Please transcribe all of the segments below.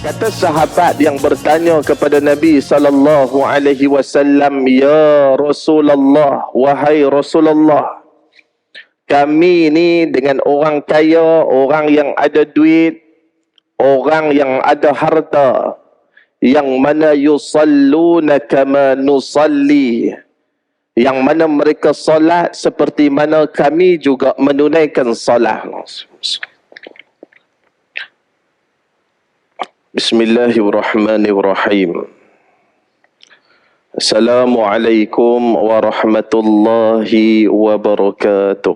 Kata sahabat yang bertanya kepada Nabi sallallahu alaihi wasallam, "Ya Rasulullah, wahai Rasulullah, kami ni dengan orang kaya, orang yang ada duit, orang yang ada harta, yang mana yusalluna kama nusalli, yang mana mereka solat seperti mana kami juga menunaikan solat." Bismillahirrahmanirrahim. Assalamualaikum warahmatullahi wabarakatuh.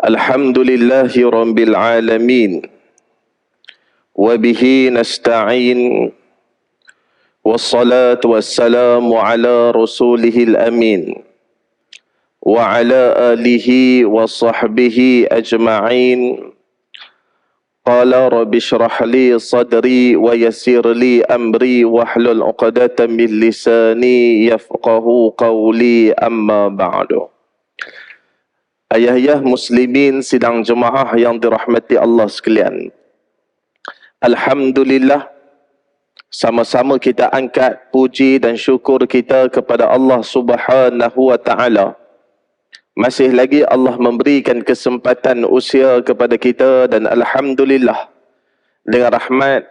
Alhamdulillahi rabbil alamin. Wabihi nasta'in. Wassalatu wassalamu ala rasulihil amin. Wa ala alihi wa sahbihi ajma'in. Qala rabbi shrah li sadri wa yassir li amri wahlul 'uqdatam min lisani yafqahu qawli, amma ba'du. Ayah-ayah muslimin sidang jemaah yang dirahmati Allah sekalian. Alhamdulillah, sama-sama kita angkat puji dan syukur kita kepada Allah Subhanahu wa taala. Masih lagi Allah memberikan kesempatan usia kepada kita, dan alhamdulillah dengan rahmat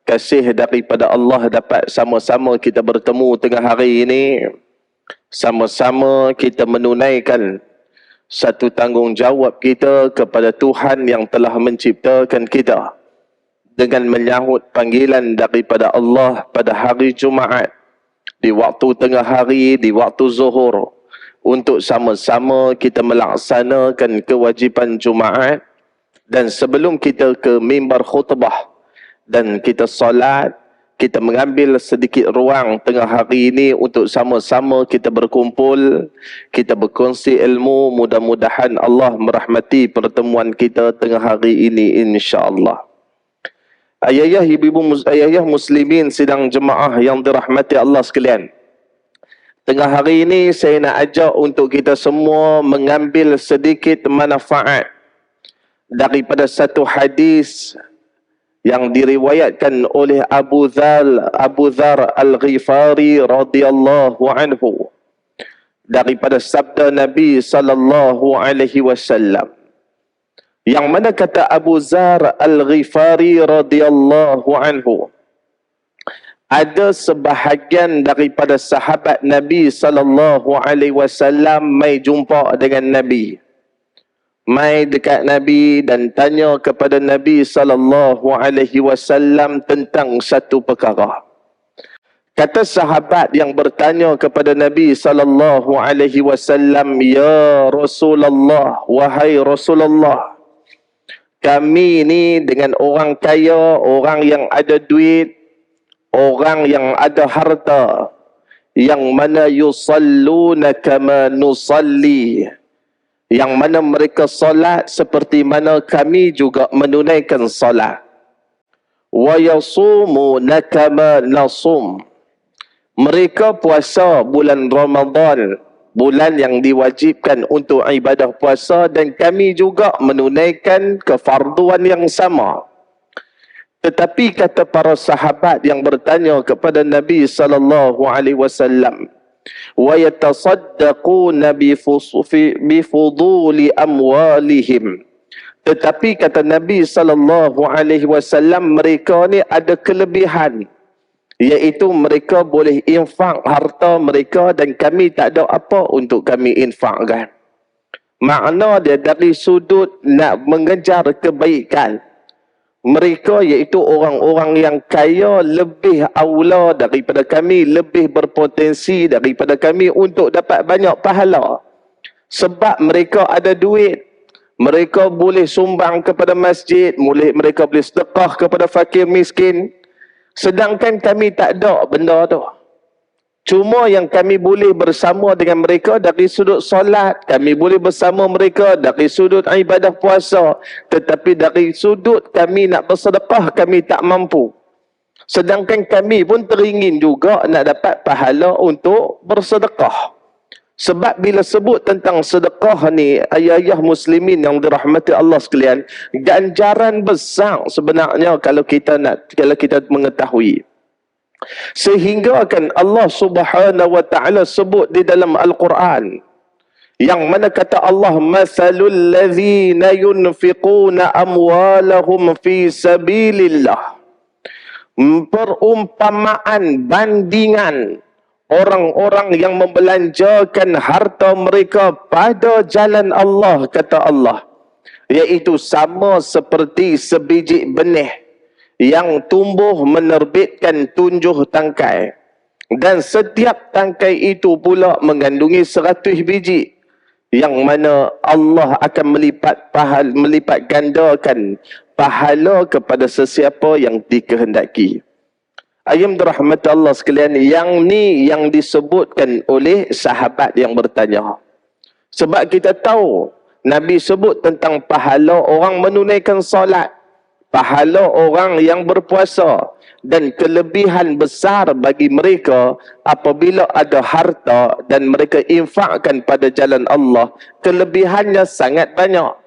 kasih daripada Allah dapat sama-sama kita bertemu tengah hari ini. Sama-sama kita menunaikan satu tanggungjawab kita kepada Tuhan yang telah menciptakan kita, dengan menyahut panggilan daripada Allah pada hari Jumaat, di waktu tengah hari, di waktu zuhur, untuk sama-sama kita melaksanakan kewajipan Jumaat. Dan sebelum kita ke mimbar khutbah dan kita solat, kita mengambil sedikit ruang tengah hari ini untuk sama-sama kita berkumpul, kita berkongsi ilmu. Mudah-mudahan Allah merahmati pertemuan kita tengah hari ini, insya-Allah. Ayah-ayah, ibu-ibu, ayah-ayah muslimin sidang jemaah yang dirahmati Allah sekalian, tengah hari ini saya nak ajak untuk kita semua mengambil sedikit manfaat daripada satu hadis yang diriwayatkan oleh Abu Dzar Al-Ghifari radhiyallahu anhu, daripada sabda Nabi sallallahu alaihi wasallam, yang mana kata Abu Dzar Al-Ghifari radhiyallahu anhu, ada sebahagian daripada sahabat Nabi sallallahu alaihi wasallam mai jumpa dengan Nabi, mai dekat Nabi dan tanya kepada Nabi sallallahu alaihi wasallam tentang satu perkara. Kata sahabat yang bertanya kepada Nabi sallallahu alaihi wasallam, "Ya Rasulullah, wahai Rasulullah, kami ni dengan orang kaya, orang yang ada duit, orang yang ada harta, yang mana yusalluna kama nusalli, yang mana mereka solat seperti mana kami juga menunaikan solat. Wa yasumuna kama nasum, mereka puasa bulan Ramadan, bulan yang diwajibkan untuk ibadah puasa, dan kami juga menunaikan kefarduan yang sama." Tetapi kata para sahabat yang bertanya kepada Nabi sallallahu alaihi wasallam, "Wa yatasaddaquna bi fuduli amwalihim." Tetapi kata Nabi sallallahu alaihi wasallam, mereka ni ada kelebihan, iaitu mereka boleh infak harta mereka dan kami tak ada apa untuk kami infakkan. Makna dia dari sudut nak mengejar kebaikan, mereka iaitu orang-orang yang kaya lebih aula daripada kami, lebih berpotensi daripada kami untuk dapat banyak pahala. Sebab mereka ada duit, mereka boleh sumbang kepada masjid, mereka boleh sedekah kepada fakir miskin. Sedangkan kami tak ada benda tu. Cuma yang kami boleh bersama dengan mereka dari sudut solat, kami boleh bersama mereka dari sudut ibadah puasa, tetapi dari sudut kami nak bersedekah, kami tak mampu. Sedangkan kami pun teringin juga nak dapat pahala untuk bersedekah. Sebab bila sebut tentang sedekah ni, ayah-ayah muslimin yang dirahmati Allah sekalian, ganjaran besar sebenarnya kalau kita mengetahui. Sehingga kan Allah Subhanahu wa taala sebut di dalam Al-Quran, yang mana kata Allah, masalul ladzina yunfiquna amwalahum fi sabilillah, perumpamaan, bandingan orang-orang yang membelanjakan harta mereka pada jalan Allah, kata Allah, iaitu sama seperti sebiji benih yang tumbuh menerbitkan 7 tangkai, dan setiap tangkai itu pula mengandungi 100 biji, yang mana Allah akan melipat gandakan pahala kepada sesiapa yang dikehendaki. Ayam dirahmati Allah sekalian, yang ni yang disebutkan oleh sahabat yang bertanya. Sebab kita tahu Nabi sebut tentang pahala orang menunaikan solat, pahala orang yang berpuasa, dan kelebihan besar bagi mereka apabila ada harta dan mereka infakkan pada jalan Allah. Kelebihannya sangat banyak.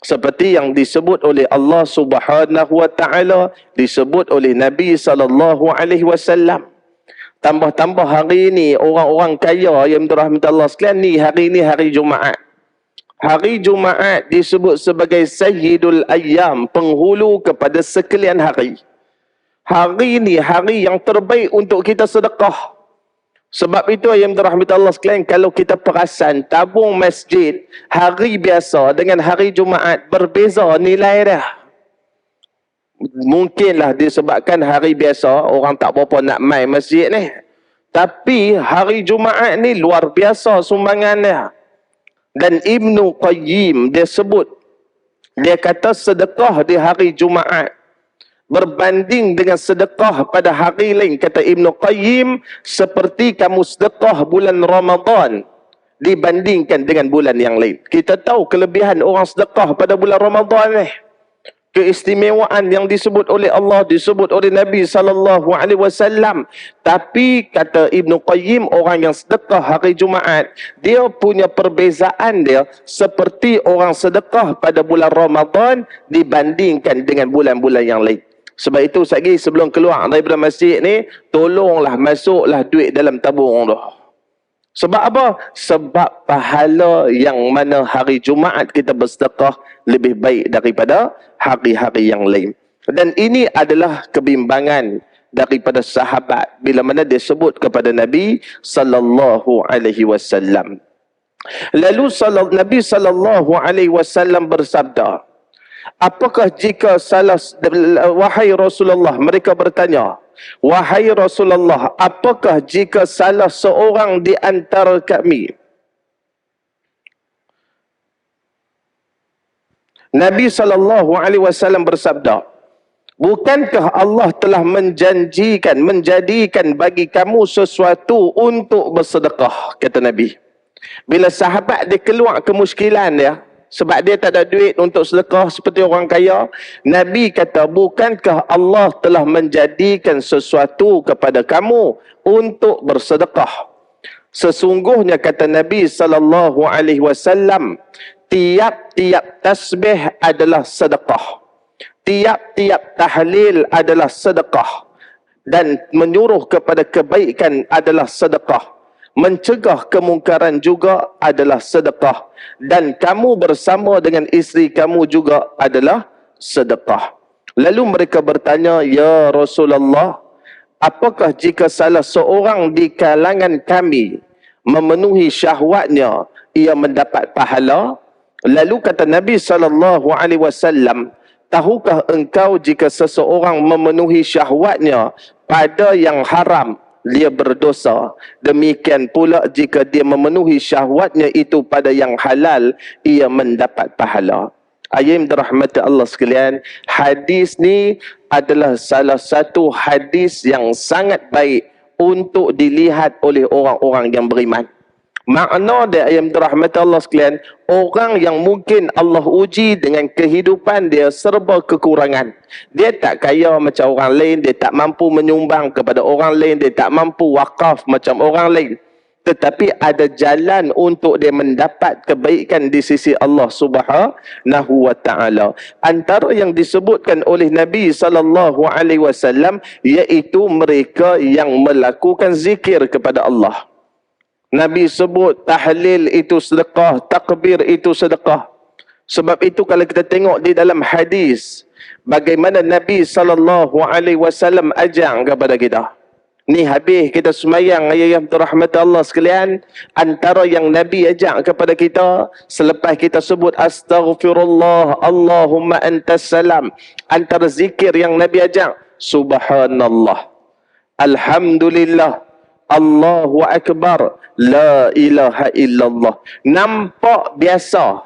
Seperti yang disebut oleh Allah Subhanahu wa taala, disebut oleh Nabi sallallahu alaihi wasallam. Tambah-tambah hari ini orang-orang kaya yang dirahmati Allah sekalian ni, hari ini hari Jumaat. Hari Jumaat disebut sebagai Sayyidul Ayyam, penghulu kepada sekalian hari. Hari ini hari yang terbaik untuk kita sedekah. Sebab itu yang dirahmati Allah sekalian, kalau kita perasan tabung masjid hari biasa dengan hari Jumaat berbeza nilai dah. Mungkinlah disebabkan hari biasa orang tak berapa nak mai masjid ni. Tapi hari Jumaat ni luar biasa sumbangannya. Dan Ibnu Qayyim dia sebut, dia kata sedekah di hari Jumaat berbanding dengan sedekah pada hari lain, kata Ibnu Qayyim, seperti kamu sedekah bulan Ramadan dibandingkan dengan bulan yang lain. Kita tahu kelebihan orang sedekah pada bulan Ramadan ni, keistimewaan yang disebut oleh Allah, disebut oleh Nabi sallallahu alaihi wasallam. Tapi kata Ibnu Qayyim, orang yang sedekah hari Jumaat, dia punya perbezaan dia seperti orang sedekah pada bulan Ramadan dibandingkan dengan bulan-bulan yang lain. Sebab itu sekali sebelum keluar daripada masjid ni, tolonglah masuklah duit dalam tabung tu. Sebab apa? Sebab pahala yang mana hari Jumaat kita bersedekah lebih baik daripada hari-hari yang lain. Dan ini adalah kebimbangan daripada sahabat bila mana dia sebut kepada Nabi sallallahu alaihi wasallam. Lalu Nabi sallallahu alaihi wasallam bersabda, apakah jika salah, wahai Rasulullah, mereka bertanya, wahai Rasulullah, apakah jika salah seorang di antara kami? Nabi SAW bersabda, bukankah Allah telah menjadikan bagi kamu sesuatu untuk bersedekah, kata Nabi. Bila sahabat dia keluar kemuskilan dia, sebab dia tak ada duit untuk sedekah seperti orang kaya, Nabi kata, bukankah Allah telah menjadikan sesuatu kepada kamu untuk bersedekah? Sesungguhnya kata Nabi SAW, tiap-tiap tasbih adalah sedekah, tiap-tiap tahlil adalah sedekah, dan menyuruh kepada kebaikan adalah sedekah, mencegah kemungkaran juga adalah sedekah, dan kamu bersama dengan isteri kamu juga adalah sedekah. Lalu mereka bertanya, ya Rasulullah, apakah jika salah seorang di kalangan kami memenuhi syahwatnya, ia mendapat pahala? Lalu kata Nabi SAW, tahukah engkau jika seseorang memenuhi syahwatnya pada yang haram, dia berdosa. Demikian pula jika dia memenuhi syahwatnya itu pada yang halal, ia mendapat pahala. Ayat dirahmati Allah sekalian, hadis ni adalah salah satu hadis yang sangat baik untuk dilihat oleh orang-orang yang beriman. Makna dia ayat dirahmati Allah sekalian, orang yang mungkin Allah uji dengan kehidupan dia serba kekurangan. Dia tak kaya macam orang lain, dia tak mampu menyumbang kepada orang lain, dia tak mampu wakaf macam orang lain. tetapi ada jalan untuk dia mendapat kebaikan di sisi Allah Subhanahu wa taala. Antara yang disebutkan oleh Nabi sallallahu alaihi wasallam iaitu mereka yang melakukan zikir kepada Allah. Nabi sebut tahlil itu sedekah, takbir itu sedekah. Sebab itu kalau kita tengok di dalam hadis bagaimana Nabi sallallahu alaihi wasallam ajak kepada kita. Ni habis kita semayang ayat rahmat Allah sekalian, antara yang Nabi ajak kepada kita selepas kita sebut astaghfirullah Allahumma antas salam, antara zikir yang Nabi ajak subhanallah, alhamdulillah, Allahu akbar, la ilaha illallah. Nampak biasa,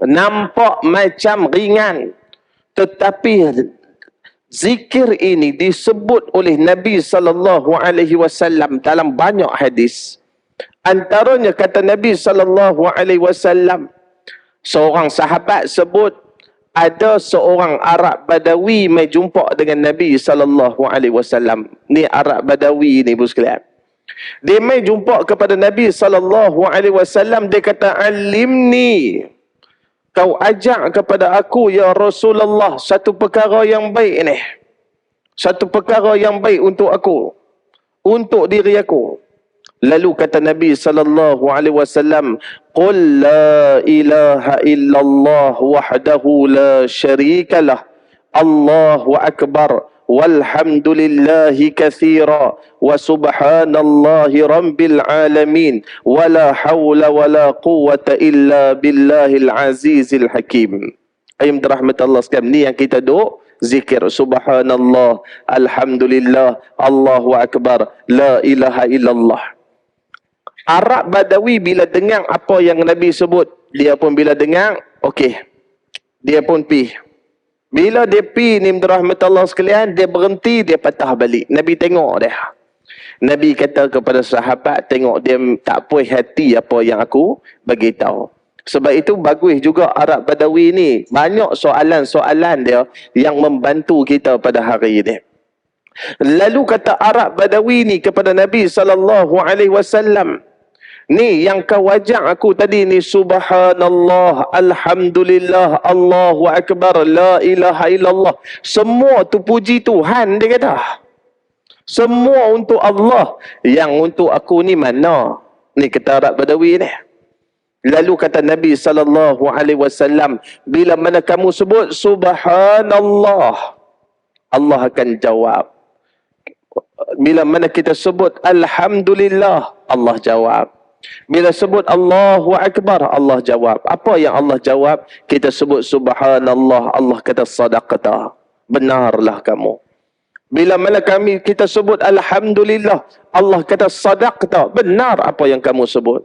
nampak macam ringan, tetapi zikir ini disebut oleh Nabi sallallahu alaihi wasallam dalam banyak hadis. Antaranya kata Nabi sallallahu alaihi wasallam, seorang sahabat sebut ada seorang Arab Badawi mai jumpa dengan Nabi sallallahu alaihi wasallam. Ni Arab Badawi ni bos sekalian. Dia mai jumpa kepada Nabi sallallahu alaihi wasallam, dia kata alimni, kau ajak kepada aku ya Rasulullah satu perkara yang baik ni. Satu perkara yang baik untuk aku, untuk diri aku. Lalu kata Nabi sallallahu alaihi wasallam, "Qul la ilaha illallah wahdahu la syarikalah. Allahu akbar. Walhamdulillahi katsira wa subhanallahi rabbil alamin wa la hawla wa la quwwata illa billahil azizil hakim." Ayat rahmat Allah sekalian, ni yang kita duk zikir subhanallah, alhamdulillah, Allahu akbar, la ilaha illallah. Arab Badawi bila dengar apa yang Nabi sebut, dia pun bila dengar, okey, dia pun pi. Bila dia pi ni rahmat Allah sekalian, dia berhenti, dia patah balik. Nabi tengok dia. Nabi kata kepada sahabat, tengok dia tak puas hati apa yang aku bagi tahu. Sebab itu bagus juga Arab Badawi ni, banyak soalan-soalan dia yang membantu kita pada hari ini. Lalu kata Arab Badawi ni kepada Nabi sallallahu alaihi wasallam, ni yang kau ajak aku tadi ni subhanallah, alhamdulillah, Allahu akbar, la ilaha illallah, semua tu puji Tuhan, dia kata. Semua untuk Allah. Yang untuk aku ni mana? Ni kata Arab Badawi ni. Lalu kata Nabi sallallahu alaihi wasallam, bila mana kamu sebut subhanallah, Allah akan jawab. Bila mana kita sebut alhamdulillah, Allah jawab. Bila sebut Allahu akbar, Allah jawab. Apa yang Allah jawab? Kita sebut subhanallah, Allah kata sadaqta, benarlah kamu. Bila mana kita sebut alhamdulillah, Allah kata sadaqta, benar apa yang kamu sebut.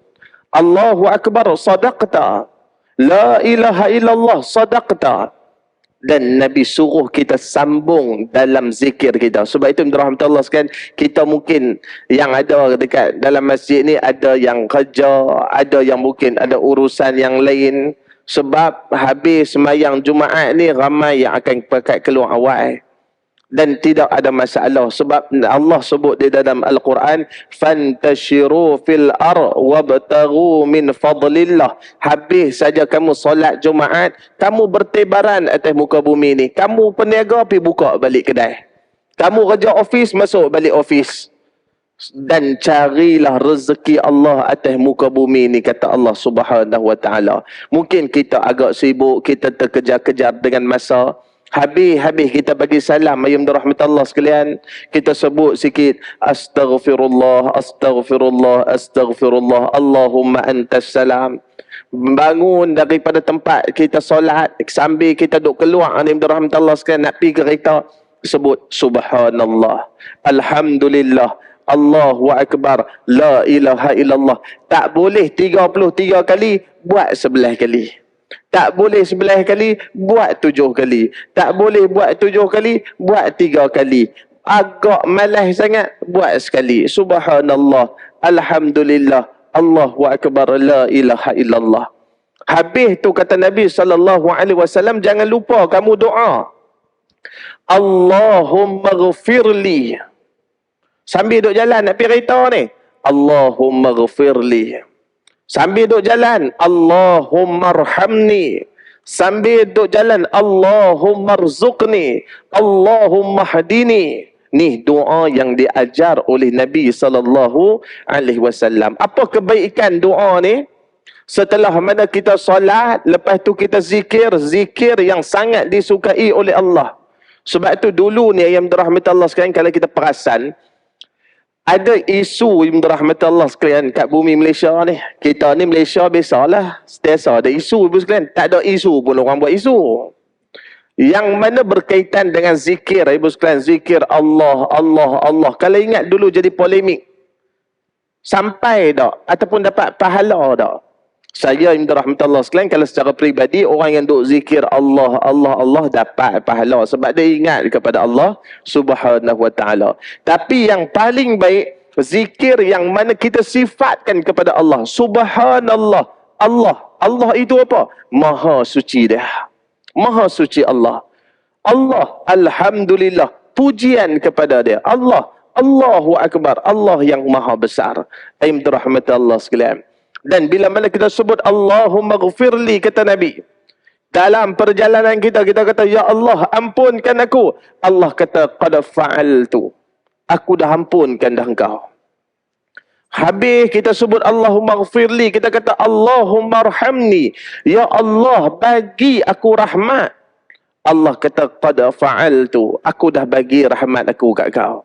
Allahu akbar, sadaqta, la ilaha illallah, sadaqta. Dan Nabi suruh kita sambung dalam zikir kita. Sebab itu rahmatullah sekalian, kita mungkin yang ada dekat dalam masjid ni ada yang kerja, ada yang mungkin ada urusan yang lain. Sebab habis sembahyang Jumaat ni ramai yang akan pakai keluar awal. Dan tidak ada masalah, sebab Allah sebut di dalam Al-Quran, fantashiru fil ar wabtaghu min fadlillah. Habis saja kamu solat Jumaat, kamu bertebaran atas muka bumi ni. Kamu peniaga, pergi buka balik kedai. Kamu kerja ofis, masuk balik ofis. Dan carilah rezeki Allah atas muka bumi ni, kata Allah Subhanahu wa taala. Mungkin kita agak sibuk, kita terkejar-kejar dengan masa. Habis kita bagi salam, ayam rahmat Allah sekalian, kita sebut sikit astaghfirullah, astaghfirullah, astaghfirullah, Allahumma antas salam. Bangun daripada tempat kita solat, sambil kita duk keluar, ayam rahmat Allah sekalian, nak pergi kereta, sebut subhanallah, alhamdulillah, Allahu akbar, la ilaha illallah. Tak boleh 33 kali, buat 11 kali. Tak boleh 11 kali, buat 7 kali. Tak boleh buat 7 kali, buat 3 kali. Agak malas sangat, buat sekali. Subhanallah, alhamdulillah, Allahu akbar, la ilaha illallah. Habis tu kata Nabi SAW, jangan lupa kamu doa, Allahumma ghafirli. Sambil duk jalan nak pergi kereta ni, Allahumma ghafirli. Sambil duduk jalan, Allahumma arhamni. Sambil duduk jalan, Allahumma rzuqni, Allahumma hadini. Ni doa yang diajar oleh Nabi SAW. Apa kebaikan doa ni? Setelah mana kita solat, lepas tu kita zikir, zikir yang sangat disukai oleh Allah. Sebab tu dulu ni yang dirahmati Allah sekalian, kalau kita perasan, ada isu yang dirahmati Allah sekalian kat bumi Malaysia ni. Kita ni Malaysia biasalah, setiasa ada isu ibu sekalian. Tak ada isu pun orang buat isu. Yang mana berkaitan dengan zikir ibu sekalian. Zikir Allah, Allah, Allah. Kalau ingat dulu jadi polemik. Sampai tak? Ataupun dapat pahala tak? Saya yang dirahmati Allah sekalian, kalau secara peribadi, orang yang duk zikir Allah, Allah, Allah dapat pahala. Sebab dia ingat kepada Allah Subhanahu Wa Ta'ala. Tapi yang paling baik, zikir yang mana kita sifatkan kepada Allah. Subhanallah. Allah. Allah itu apa? Maha suci dia. Maha suci Allah. Allah. Alhamdulillah. Pujian kepada dia. Allah. Allahu Akbar. Allah yang maha besar. Yang dirahmati Allah sekalian. Dan bila mana kita sebut Allahumma ghafirli, kata Nabi, dalam perjalanan kita, kita kata, Ya Allah, ampunkan aku. Allah kata, qad fa'altu. Aku dah ampunkan dah engkau. Habis kita sebut Allahumma ghafirli, kita kata, Allahumma arhamni. Ya Allah, bagi aku rahmat. Allah kata, qad fa'altu. Aku dah bagi rahmat aku kat kau.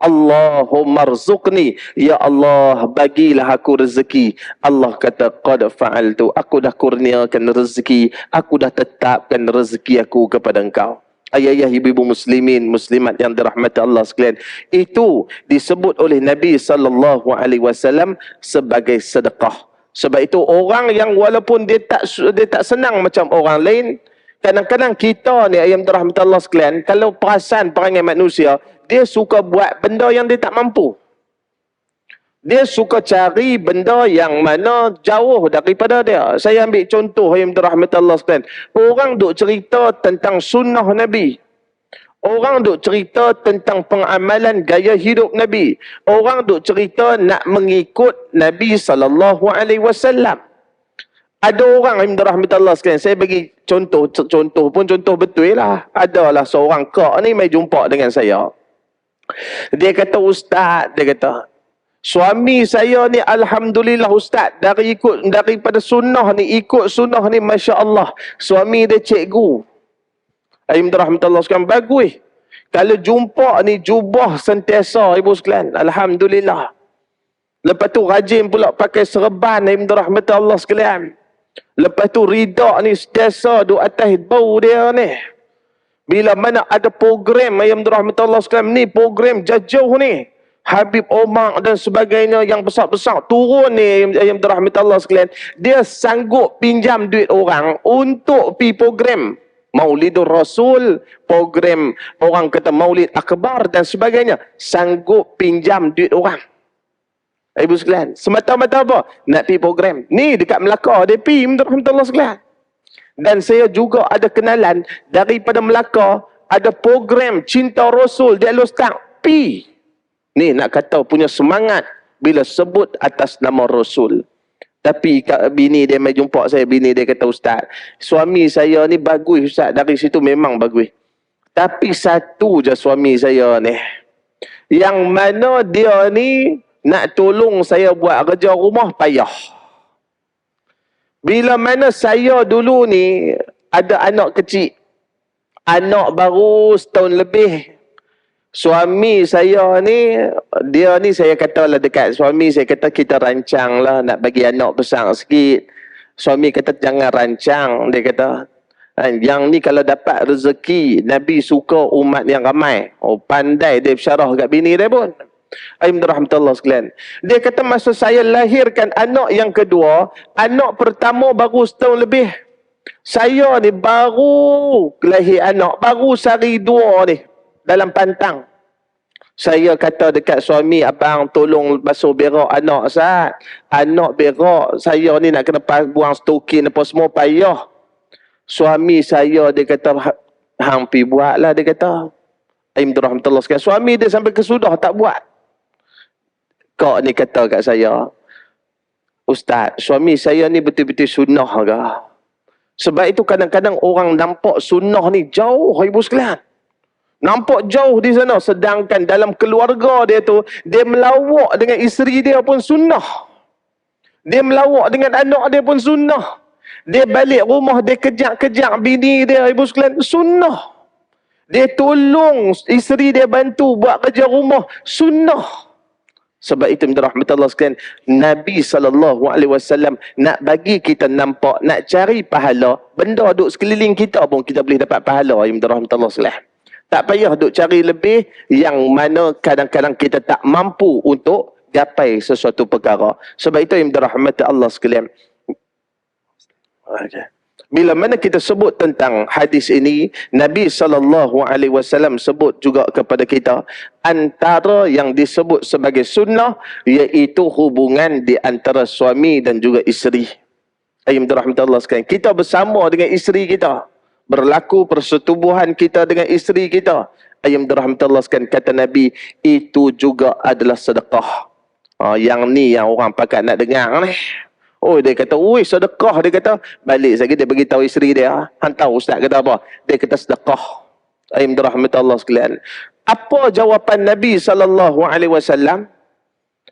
Allahumma rzuqni. Ya Allah, bagilah aku rezeki. Allah kata, qad fa'altu. Aku dah kurniakan rezeki. Aku dah tetapkan rezeki aku kepada engkau. Ayah-ayah, ibu-ibu muslimin, muslimat yang dirahmati Allah sekalian. Itu disebut oleh Nabi SAW sebagai sedekah. Sebab itu orang yang walaupun dia tak senang macam orang lain, kadang-kadang kita ni yang dirahmati Allah sekalian, kalau perasan perangai manusia, dia suka buat benda yang dia tak mampu. Dia suka cari benda yang mana jauh daripada dia. Saya ambil contoh yang dirahmati Allah sekalian. Orang duk cerita tentang sunnah Nabi. Orang duk cerita tentang pengamalan gaya hidup Nabi. Orang duk cerita nak mengikut Nabi SAW. Ada orang yang dirahmati Allah sekalian. Saya bagi contoh pun contoh betul lah. Adalah seorang kak ni mai jumpa dengan saya. Dia kata, Ustaz, dia kata, suami saya ni alhamdulillah Ustaz, daripada sunnah ni, ikut sunnah ni, Masya Allah. Suami dia cikgu. Ayam dirahmatullah sekalian, bagus. Kalau jumpa ni jubah sentiasa ibu sekalian, alhamdulillah. Lepas tu rajin pula pakai serban, ayam dirahmatullah sekalian. Lepas tu rida ni sentiasa duduk atas bau dia ni. Bila mana ada program ayam dirahmati Allah sekalian, ni program jauh ni, Habib Omar dan sebagainya yang besar-besar turun ni ayam dirahmati Allah sekalian, dia sanggup pinjam duit orang untuk pi program Maulidur Rasul, program orang kata Maulid Akbar dan sebagainya, sanggup pinjam duit orang. Ibu sekalian, semata-mata apa? Nak pi program. Ni dekat Melaka dia pi dirahmati Allah sekalian. Dan saya juga ada kenalan daripada Melaka, ada program Cinta Rasul, dia start pi. Ni nak kata punya semangat bila sebut atas nama Rasul. Tapi bini dia mai jumpa saya, bini dia kata, Ustaz, suami saya ni bagus Ustaz, dari situ memang bagus. Tapi satu je suami saya ni, yang mana dia ni nak tolong saya buat kerja rumah payah. Bila mana saya dulu ni ada anak kecil, anak baru setahun lebih, suami saya ni, dia ni saya katalah dekat suami, saya kata kita rancang lah nak bagi anak besar sikit. Suami kata jangan rancang, dia kata yang ni kalau dapat rezeki, Nabi suka umat yang ramai. Oh, pandai dia bersyarah kat bini dia pun. Ayam dirahmatullah sekalian. Dia kata masa saya lahirkan anak yang kedua, anak pertama baru setahun lebih. Saya ni baru lahir anak, baru sehari dua ni dalam pantang. Saya kata dekat suami, abang tolong basuh berak anak Ustaz. Anak berak saya ni nak kena buang stokin apa semua payah. Suami saya dia kata, hang pi buatlah, dia kata. Ayam dirahmatullah sekalian. Suami dia sampai kesudah tak buat. Kak ni kata kat saya, Ustaz, suami saya ni betul-betul sunnah ke? Sebab itu kadang-kadang orang nampak sunnah ni jauh, ibu sekalian. Nampak jauh di sana. Sedangkan dalam keluarga dia tu, dia melawak dengan isteri dia pun sunnah. Dia melawak dengan anak dia pun sunnah. Dia balik rumah, dia kejak-kejak bini dia, ibu sekalian, sunnah. Dia tolong isteri dia bantu buat kerja rumah, sunnah. Sebab itu rahmat Allah sekalian, Nabi SAW nak bagi kita nampak, nak cari pahala, benda duduk sekeliling kita pun kita boleh dapat pahala, rahmat Allah sekalian. Tak payah duk cari lebih yang mana kadang-kadang kita tak mampu untuk gapai sesuatu perkara. Sebab itu rahmat Allah sekalian. Bila mana kita sebut tentang hadis ini, Nabi SAW sebut juga kepada kita, antara yang disebut sebagai sunnah, iaitu hubungan di antara suami dan juga isteri. Rahmatullah sekalian. Kita bersama dengan isteri kita, berlaku persetubuhan kita dengan isteri kita. Rahmatullah sekalian, kata Nabi, itu juga adalah sedekah. Yang ni yang orang pakat nak dengar ni. Oh, dia kata, oi sedekah, dia kata. Balik lagi dia beritahu isteri dia, hantar ustaz kata apa? Dia kata sedekah. Rahmatullah sekalian. Apa jawapan Nabi SAW?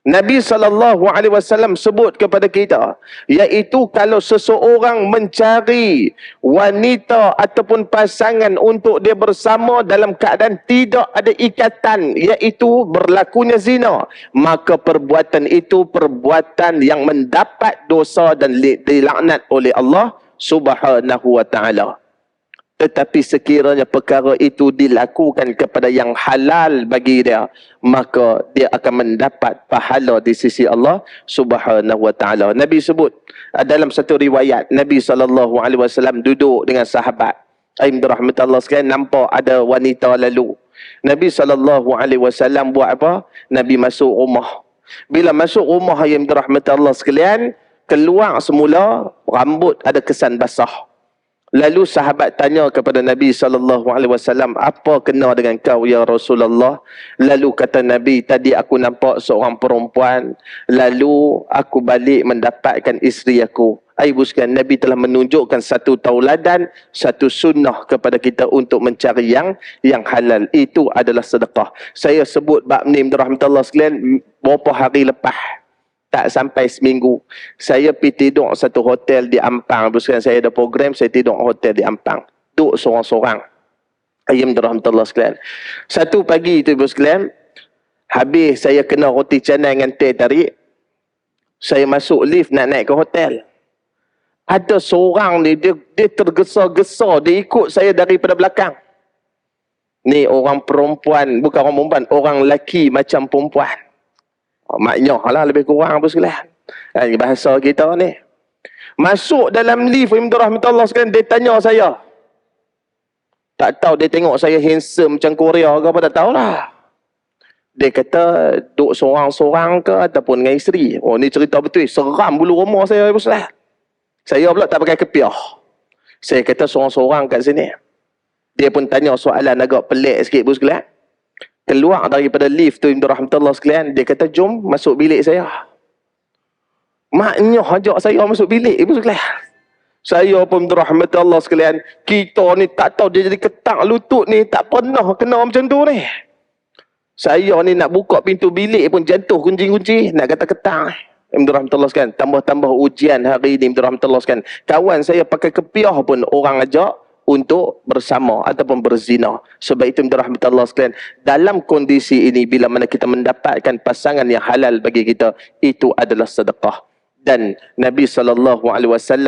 Nabi SAW sebut kepada kita, iaitu kalau seseorang mencari wanita ataupun pasangan untuk dia bersama dalam keadaan tidak ada ikatan, iaitu berlakunya zina, maka perbuatan itu perbuatan yang mendapat dosa dan dilaknat oleh Allah Subhanahu wa ta'ala. Tetapi sekiranya perkara itu dilakukan kepada yang halal bagi dia, maka dia akan mendapat pahala di sisi Allah Subhanahu wa ta'ala. Nabi sebut dalam satu riwayat, Nabi SAW duduk dengan sahabat. Rahmatullah sekalian, nampak ada wanita lalu. Nabi SAW buat apa? Nabi masuk rumah. Bila masuk rumah, rahmatullah sekalian, keluar semula rambut ada kesan basah. Lalu sahabat tanya kepada Nabi SAW, apa kena dengan kau ya Rasulullah? Lalu kata Nabi, tadi aku nampak seorang perempuan, lalu aku balik mendapatkan isteri aku. Ibu sekalian, Nabi telah menunjukkan satu tauladan, satu sunnah kepada kita untuk mencari yang halal. Itu adalah sedekah. Saya sebut bab ni, rahmatullah sekalian, beberapa hari lepas. Tak sampai seminggu, saya pergi tidur satu hotel di Ampang. Sekarang saya ada program, saya tidur hotel di Ampang. Duduk sorang-sorang. Rahmatullah sekalian. Satu pagi itu, ibu sekalian, habis saya kena roti canai dengan teh tarik, saya masuk lift nak naik ke hotel. Ada seorang ni, dia tergesa-gesa, dia ikut saya daripada belakang. Ni orang perempuan, bukan orang perempuan, orang lelaki macam perempuan. Maknya lah lebih kurang apa sekalian. Bahasa kita ni. Masuk dalam lift, rahmatullah sekalian, dia tanya saya. Tak tahu dia tengok saya handsome macam Korea ke apa, tak tahulah. Dia kata, duduk seorang-seorang ke ataupun dengan isteri. Oh, ni cerita betul. Seram bulu rumah saya, ibu sekalian. Saya pula tak pakai kepiah. Saya kata seorang-seorang kat sini. Dia pun tanya soalan agak pelik sikit, ibu sekalian. Keluar daripada lift tu, rahmatullah sekalian, dia kata, jom masuk bilik saya. Maknya ajak saya masuk bilik, ibu sekalian. Saya pun rahmatullah sekalian, kita ni tak tahu dia jadi ketak lutut ni, tak pernah kena macam tu ni. Saya ni nak buka pintu bilik pun jatuh kunci-kunci, nak kata ketak. Rahmatullah sekalian, tambah-tambah ujian hari ni, rahmatullah sekalian. Kawan saya pakai kepiah pun orang ajak untuk bersama ataupun berzina. Sebab itu rahmatullah sekalian, dalam kondisi ini, bila mana kita mendapatkan pasangan yang halal bagi kita, itu adalah sedekah. Dan Nabi SAW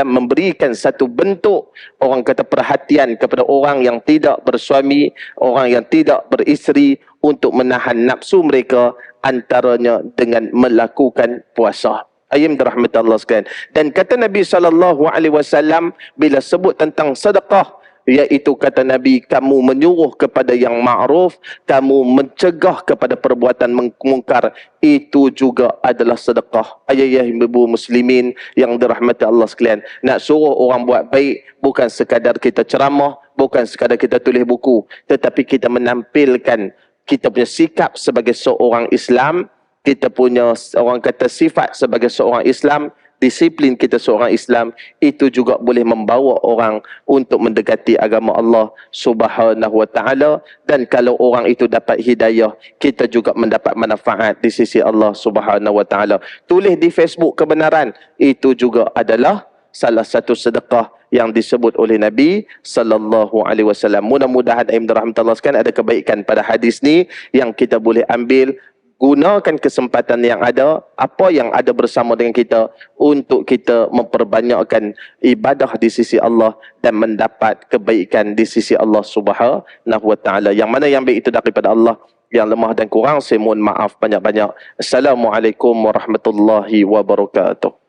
memberikan satu bentuk, orang kata, perhatian kepada orang yang tidak bersuami, orang yang tidak beristeri, untuk menahan nafsu mereka, antaranya dengan melakukan puasa. Rahmatullah sekalian. Dan kata Nabi SAW bila sebut tentang sedekah, iaitu kata Nabi, kamu menyuruh kepada yang ma'ruf, kamu mencegah kepada perbuatan mungkar, itu juga adalah sedekah. Ayah ibu muslimin yang dirahmati Allah sekalian, nak suruh orang buat baik bukan sekadar kita ceramah, bukan sekadar kita tulis buku, tetapi kita menampilkan kita punya sikap sebagai seorang Islam kita punya orang kata sifat sebagai seorang Islam, disiplin kita seorang Islam, itu juga boleh membawa orang untuk mendekati agama Allah Subhanahu wa taala. Dan kalau orang itu dapat hidayah, kita juga mendapat manfaat di sisi Allah Subhanahu wa taala. Tulis di Facebook kebenaran, itu juga adalah salah satu sedekah yang disebut oleh Nabi sallallahu alaihi wasallam. Mudah-mudahan ayat rahmatullah sekalian ada kebaikan pada hadis ni yang kita boleh ambil. Gunakan kesempatan yang ada, apa yang ada bersama dengan kita, untuk kita memperbanyakkan ibadah di sisi Allah dan mendapat kebaikan di sisi Allah Subhanahu wa taala. Yang mana yang baik itu daripada Allah, yang lemah dan kurang saya mohon maaf banyak-banyak. Assalamualaikum warahmatullahi wabarakatuh.